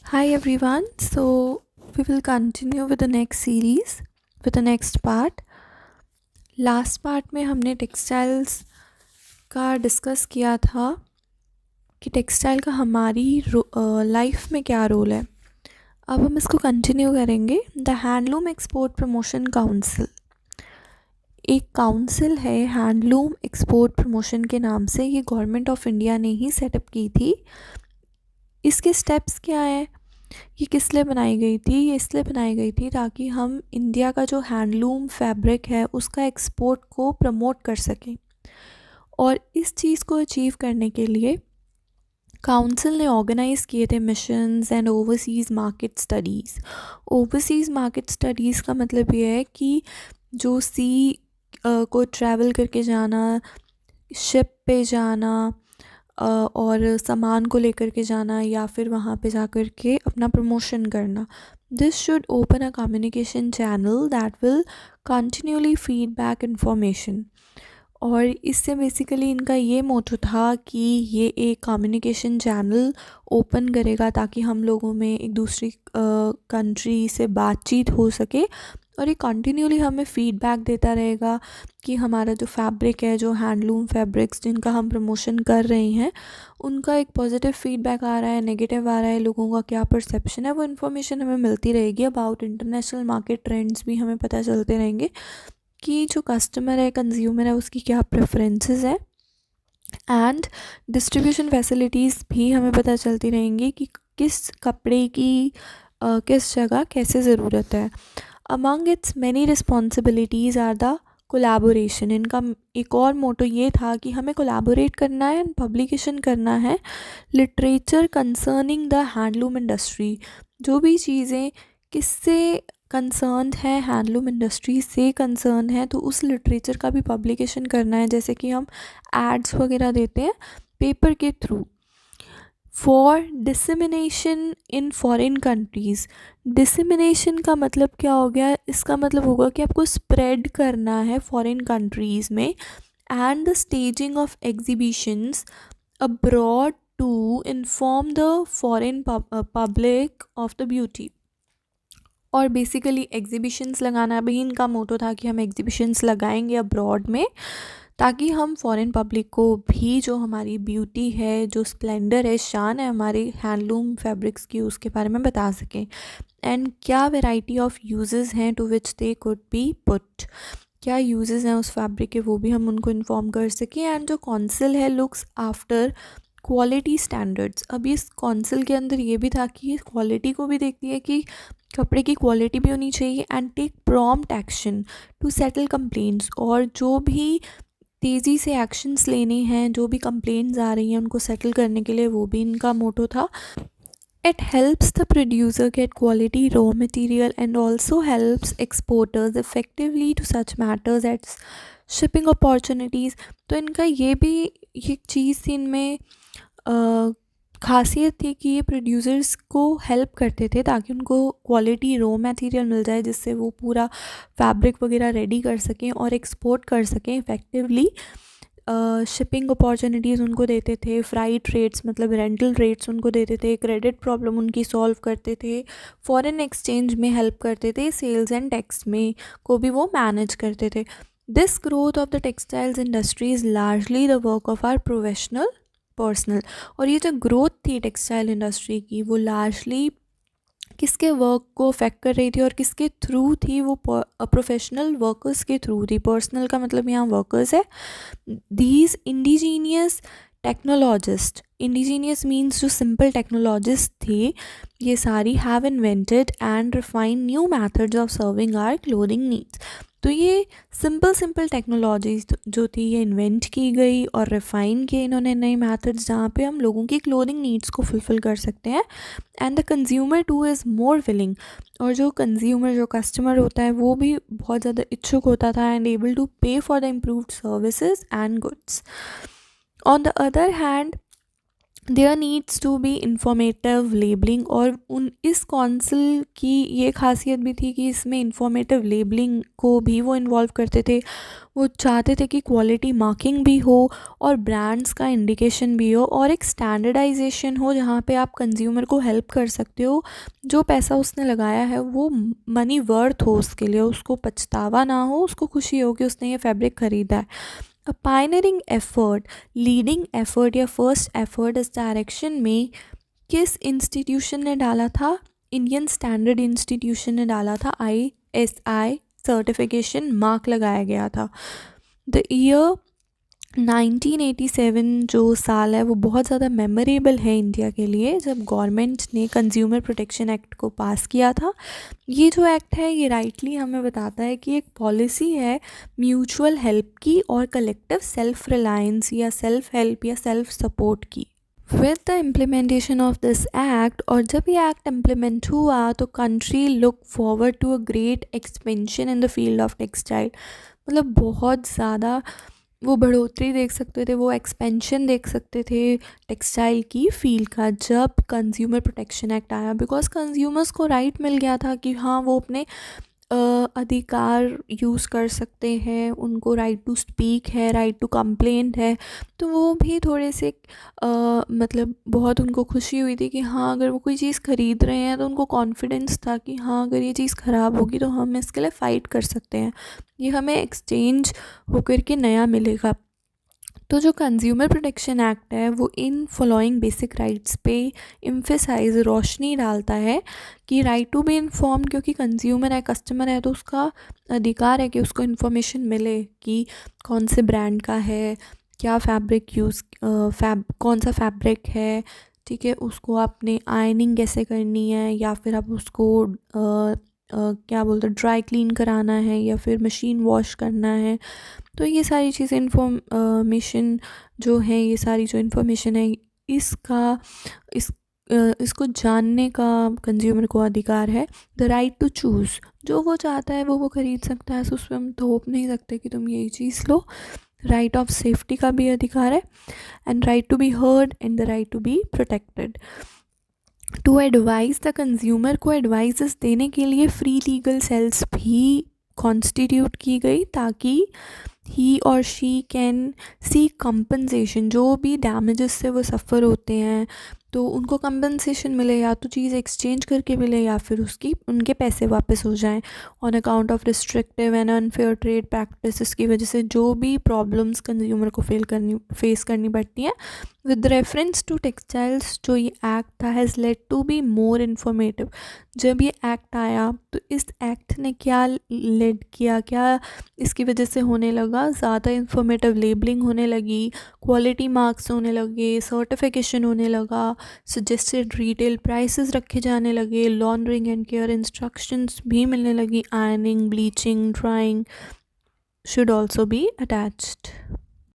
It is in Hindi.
Hi everyone. So we will continue with the next series with the next part. Last part में हमने टेक्सटाइल्स का डिस्कस किया था कि टेक्सटाइल का हमारी लाइफ में क्या रोल है. अब हम इसको कंटिन्यू करेंगे. The handloom export promotion council एक काउंसिल है हैंडलूम एक्सपोर्ट प्रमोशन के नाम से. ये गवर्नमेंट ऑफ इंडिया ने ही सेटअप की थी. इसके स्टेप्स क्या हैं, ये किस लिए बनाई गई थी? ये इसलिए बनाई गई थी ताकि हम इंडिया का जो हैंडलूम फैब्रिक है उसका एक्सपोर्ट को प्रमोट कर सकें. और इस चीज़ को अचीव करने के लिए काउंसिल ने ऑर्गेनाइज़ किए थे missions and overseas market studies. Overseas market studies का मतलब ये है कि जो सी को ट्रैवल करके जाना, शिप पे जाना और सामान को लेकर के जाना या फिर वहाँ पे जा कर के अपना प्रमोशन करना. This should open a communication channel that will continually feedback information. और इससे बेसिकली इनका ये मोटो था कि ये एक कम्युनिकेशन चैनल ओपन करेगा ताकि हम लोगों में एक दूसरी कंट्री से बातचीत हो सके और ये कंटिन्यूली हमें फीडबैक देता रहेगा कि हमारा जो फैब्रिक है, जो हैंडलूम फैब्रिक्स जिनका हम प्रमोशन कर रहे हैं, उनका एक पॉजिटिव फीडबैक आ रहा है, नेगेटिव आ रहा है, लोगों का क्या परसेप्शन है, वो इन्फॉर्मेशन हमें मिलती रहेगी. अबाउट इंटरनेशनल मार्केट ट्रेंड्स भी हमें पता चलते रहेंगे कि जो कस्टमर है, कंज्यूमर है, उसकी क्या प्रेफरेंसेस है. एंड डिस्ट्रीब्यूशन फैसिलिटीज़ भी हमें पता चलती रहेंगी कि किस कपड़े की किस जगह कैसे ज़रूरत है. Among its many responsibilities are the collaboration. इनका एक और मोटो ये था कि हमें कोलैबोरेट करना है एंड पब्लिकेशन करना है literature concerning the handloom industry. जो भी चीज़ें किससे कंसर्न है, हैंडलूम इंडस्ट्री से कंसर्न है, तो उस लिटरेचर का भी पब्लिकेशन करना है. जैसे कि हम एड्स वगैरह देते हैं पेपर के through. For dissemination in foreign countries. Dissemination का मतलब क्या हो गया? इसका मतलब होगा कि आपको स्प्रेड करना है फॉरेन कंट्रीज़ में. And the staging of exhibitions abroad to inform the foreign public of the beauty. और बेसिकली एग्जीबिशंस लगाना भी इनका मोटो था कि हम एग्जीबिशंस लगाएंगे अब्रॉड में ताकि हम फॉरेन पब्लिक को भी जो हमारी ब्यूटी है, जो स्प्लेंडर है, शान है हमारे हैंडलूम फैब्रिक्स की, उसके बारे में बता सकें. एंड क्या वैरायटी ऑफ यूजेस हैं to which they could be put. क्या यूजेस हैं उस फैब्रिक के, वो भी हम उनको इन्फॉर्म कर सकें. एंड जो काउंसिल है लुक्स आफ्टर क्वालिटी स्टैंडर्ड्स. अभी इस काउंसिल के अंदर ये भी था कि ये क्वालिटी को भी देखती है कि कपड़े की क्वालिटी भी होनी चाहिए. And take prompt action to settle complaints. और जो भी तेज़ी से एक्शंस लेने हैं, जो भी कंप्लेंट्स आ रही हैं उनको सेटल करने के लिए, वो भी इनका मोटो था. It helps the producer get quality raw material and also helps exporters effectively to such matters एट्स शिपिंग अपॉर्चुनिटीज़. तो इनका ये भी एक चीज़ थी इनमें खासियत थी कि ये प्रोड्यूसर्स को हेल्प करते थे ताकि उनको क्वालिटी रॉ मटेरियल मिल जाए जिससे वो पूरा फैब्रिक वगैरह रेडी कर सकें और एक्सपोर्ट कर सकें इफ़ेक्टिवली. शिपिंग अपॉर्चुनिटीज़ उनको देते थे, फ्राइट रेट्स मतलब रेंटल रेट्स उनको देते थे, क्रेडिट प्रॉब्लम उनकी सॉल्व करते थे, फॉरेन एक्सचेंज में हेल्प करते थे, सेल्स एंड टैक्स में को भी वो मैनेज करते थे. This growth of the textiles industry is largely the work of our professional personnel. और ये जो ग्रोथ थी टेक्सटाइल इंडस्ट्री की, वो लार्जली किसके वर्क को अफेक्ट कर रही थी और किसके थ्रू थी? वो प्रोफेशनल वर्कर्स के थ्रू थी. पर्सनल का मतलब यहाँ वर्कर्स है. These indigenous technologist. Indigenous means जो सिंपल टेक्नोलॉजिस्ट थे, ये सारी have invented and refine new methods of serving our clothing needs. तो ये सिंपल टेक्नोलॉजीज जो थी ये इन्वेंट की गई और रिफ़ाइन किए इन्होंने नए मेथड्स जहाँ पे हम लोगों की क्लोथिंग नीड्स को फुलफ़िल कर सकते हैं. And the consumer two is more willing. और जो कंज्यूमर, जो कस्टमर होता है, वो भी बहुत ज़्यादा इच्छुक होता था and able to pay for the improved services and goods. On the other hand there needs to be informative labelling, और उन इस कौंसिल की ये खासियत भी थी कि इसमें इंफॉर्मेटिव लेबलिंग को भी वो इन्वॉल्व करते थे। वो चाहते थे कि क्वालिटी मार्किंग भी हो और ब्रांड्स का इंडिकेशन भी हो और एक स्टैंडर्डाइजेशन हो जहाँ पे आप कंज्यूमर को हेल्प कर सकते हो, जो पैसा उसने लगाया है वो मनी वर्थ हो उसके लिए, उसको पछतावा ना हो, उसको खुशी हो कि उसने ये फैब्रिक ख़रीदा है। अ पायनियरिंग एफर्ट, लीडिंग एफर्ट या फर्स्ट एफर्ट इस डायरेक्शन में किस इंस्टीट्यूशन ने डाला था? इंडियन स्टैंडर्ड इंस्टीट्यूशन ने डाला था। ISI सर्टिफिकेशन मार्क लगाया गया था। द ईयर 1987 जो साल है वो बहुत ज़्यादा मेमोरेबल है इंडिया के लिए, जब गवर्नमेंट ने कंज्यूमर प्रोटेक्शन एक्ट को पास किया था। ये जो एक्ट है ये राइटली हमें बताता है कि एक पॉलिसी है म्यूचुअल हेल्प की और कलेक्टिव सेल्फ रिलायंस या सेल्फ हेल्प या सेल्फ सपोर्ट की। With the implementation of this act, और जब ये एक्ट इम्प्लीमेंट हुआ तो country look forward to a great expansion in the field of textile. मतलब बहुत ज़्यादा वो बढ़ोतरी देख सकते थे, वो एक्सपेंशन देख सकते थे टेक्सटाइल की फील्ड का, जब कंज्यूमर प्रोटेक्शन एक्ट आया। बिकॉज कंज्यूमर्स को राइट मिल गया था कि हाँ वो अपने अधिकार यूज़ कर सकते हैं, उनको राइट टू स्पीक है, राइट टू कंप्लेंट है। तो वो भी थोड़े से मतलब बहुत उनको खुशी हुई थी कि हाँ अगर वो कोई चीज़ ख़रीद रहे हैं तो उनको कॉन्फिडेंस था कि हाँ अगर ये चीज़ ख़राब होगी तो हम इसके लिए फ़ाइट कर सकते हैं, ये हमें एक्सचेंज होकर के नया मिलेगा। तो जो कंज्यूमर प्रोटेक्शन एक्ट है वो इन फॉलोइंग बेसिक राइट्स पे एम्फेसाइज रोशनी डालता है कि राइट टू बी इन्फॉर्म, क्योंकि कंज्यूमर है, कस्टमर है, तो उसका अधिकार है कि उसको इन्फॉर्मेशन मिले कि कौन से ब्रांड का है, क्या फैब्रिक कौन सा फैब्रिक है, ठीक है, उसको आपने आयनिंग कैसे करनी है, या फिर आप उसको क्या बोलते हैं ड्राई क्लीन कराना है या फिर मशीन वॉश करना है। तो ये सारी चीज़ें इन्फॉर्मेशन जो है, ये सारी जो इन्फॉर्मेशन है इसका इस इसको जानने का कंज्यूमर को अधिकार है। द राइट टू चूज़, जो वो चाहता है वो ख़रीद सकता है, तो उस पर हम थोप नहीं सकते कि तुम यही चीज़ लो। राइट ऑफ सेफ्टी का भी अधिकार है, and right to be heard and the right to be protected. To advise the consumer को एडवाइजेस देने के लिए फ्री लीगल सेल्स भी कॉन्स्टिट्यूट की गई, ताकि ही और शी कैन सी कंपनसेशन, जो भी डैमेजेस से वो सफ़र होते हैं तो उनको कंपनसेशन मिले, या तो चीज़ एक्सचेंज करके मिले या फिर उसकी उनके पैसे वापस हो जाएं on account of restrictive and unfair trade practices की वजह से जो भी प्रॉब्लम्स कंज्यूमर को फेस करनी पड़ती हैं। विद रेफरेंस टू टेक्सटाइल्स, जो ये एक्ट था has led to be more informative. जब ये एक्ट आया तो इस एक्ट ने क्या लेड किया, क्या इसकी वजह से होने लगा, ज़्यादा इन्फॉर्मेटिव लेबलिंग होने लगी, क्वालिटी मार्क्स होने लगे, सर्टिफिकेशन होने लगा, सजेस्टेड रिटेल प्राइसेस रखे जाने लगे, लॉन्ड्रिंग एंड केयर इंस्ट्रक्शंस भी मिलने लगी, ironing, bleaching, drawing should also be attached.